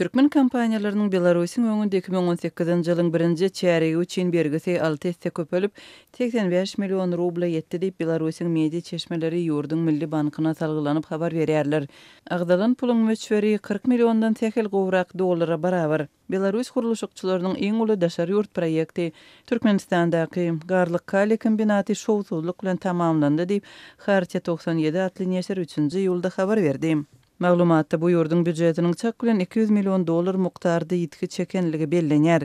Türkmen kampaniyalarının Belarusin öňünde 2018-nji ýylyň 1-nji çäregi üçin bergisi 6 hisse köpelip 85 million rubla ýetdi diýip Belarusyň media çeşmeleri ýurdun Milli Bankyna salgylanyp habar berýärler. Agdalan puluň möçberi 40 milliondan täkel gowrak dollara barabar. Belarus guruluşçylarynyň iň uly daşary ýurt proýekti Türkmenistandaky Garlyk Kali kombinaty şowsuzlyk bilen tamamlandy diýip Hartiýa 97 atly näşer 3-nji ýylda habar berdi. Maglumatda bu ýurdun büdjetiniň çak bilen 200 million dollar mukdarda ýitki çekenligi bellenýär.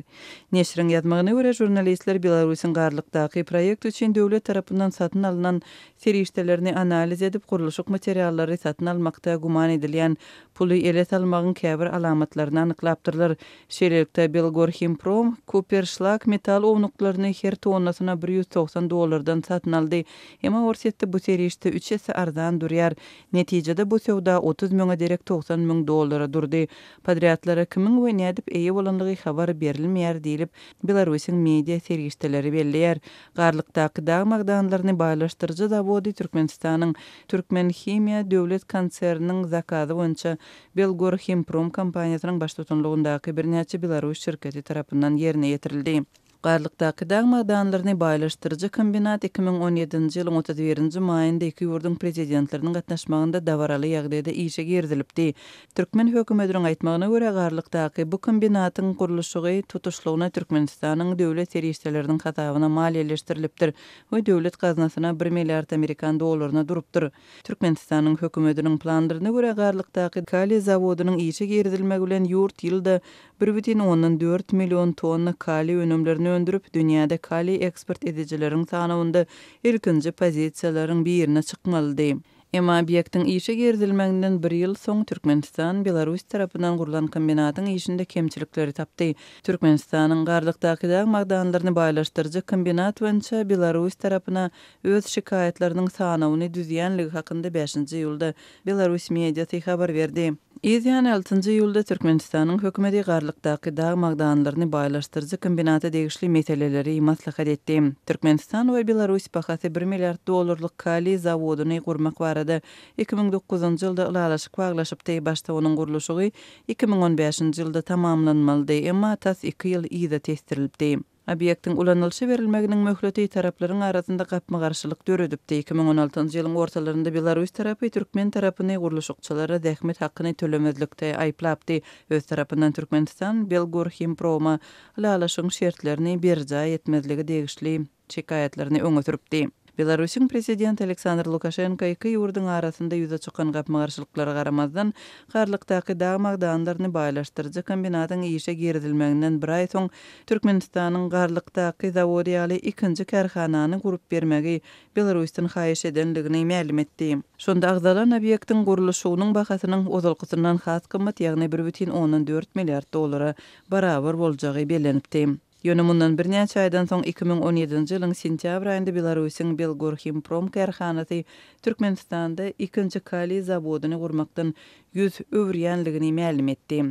Neşriň ýazmagyna görä jurnalistler Belarusyň garlykdaky proýekt üçin döwlet tarapyndan satyn alynan serişdelerini analiz edip guruluşyk materiallary satyn almakda guman edilýän puly elet almagyň käbir alamatlaryny anyklapdyrlar. Şeýlelikde Belgorhimprom Kuperschlag metal ownuklaryny her tonnasyna 190 dollardan satyn aldy. Emma orsetde bu serişde 3 esse arzan durýar. Netijede bu sowda 30 müňe derek 90 müň dollara durdy. Patriotlara kimin we nädip eýe bolanlygy habar berilmeýär diýilip Belarusyň media serişdeleri belleýär. Garlykdaky dag magdanlaryny baýlaşdyrjy zawody Türkmenistanyň Türkmen Himiýa döwlet konserniniň zakazy boýunça Belgorhimprom kompaniýasynyň baş tutanlygyndaky birnäçe Belarus şirketi tarapyndan ýerine ýetirildi. Garlykdaky dag magdanlaryny baýlaşdyrjy kombinat 2017-nji ýylyň 31-nji maýynda iki ýurdun prezidentleriniň gatnaşmagynda dawaraly ýagdaýda işe girdilipdi. Türkmen hökümetiniň aýtmagyna görä garlykdaky bu kombinatyň guruluşy tutuşlugyna Türkmenistanyň döwlet serişdeleriniň hatabyna maliýeleşdirilipdir we döwlet gaznasyna 1 milliard Amerikan dollaryna durupdyr. Türkmenistanyň hökümetiniň planlaryna görä garlykdaky Kali zawodynyň işe girdilmegi bilen ýurt ýylda 1,4 million tonna kali önümlerini öndürüp dünýäde kali eksport edijileriň sanawynda ilkinji pozisiýalaryň birine çykmaly. Emma obyektiň işe girdilmeginden 1 ýyl soň Türkmenistan Belarus tarapyndan gurulan kombinatyň işinde kemçilikleri tapdy. Türkmenistanyň garlykdaky dag magdanlaryny baýlaşdyrjy kombinat boýunça Belarus tarapyna öz şikaýetleriniň sanawyny düzýänligi hakynda 5-nji ýylda Belarus mediasy habar berdi. Ýa-ni 6-njy ýylda Türkmenistanyň hökümeti garlykdaky dag magdanlaryny baýlaşdyrjy kombinata degişli meseleleri maslahat etdi. Türkmenistan we Belarus bahasy 1 milliard dollarlyk kali zawodyny gurmak barada 2009-njy ýylda ulalaşyk baglaşypdy. Başda onuň guruluşy 2015-nji ýylda tamamlanmaly, emma tas 2 ýyl ýyda testirildi. Obyektiň ulanylşy berilmeginiň möhleti taraplaryň arasynda gapma garşylyk döredipdi. 2016-njy ýylyň ortalarynda Belarus tarapy Türkmen tarapyny guruluşçylara dähmet hakyny tölemezlikde aýplapdy. Öz tarapyndan Türkmenistan Belgorhimproma ulalaşyň şertlerini berja etmezligi degişli şikaýetlerini öňe süripdi. Belarusyň prezident Aleksandr Lukashenko iki ýurdun arasynda ýüze çykan gapma garşylyklara garamazdan garlykdaky dag magdanlaryny baýlaşdyrjy kombinatyň işe girdilmeginden 1 aý soň Türkmenistanyň garlykdaky zawody ýaly ikinji karhanany gurup bermegi Belarusdan haýyş edenligini ma'lum etdi. Şonda agdalan obyektiň guruluşynyň bahasynyň ozalkysynyň has kymmat ýagny 1,4 milliard dollara barabar boljagy bellenipdi. Ýöne mundan birnäçe aýdan soň 2017-nji ýylyň sentýabr aýynda Belarusyň Belgorhimprom karhanasy Türkmenistanda ikinji kali zawodyny gurmakdan ýüz öwürýänligini ma'lum etdi.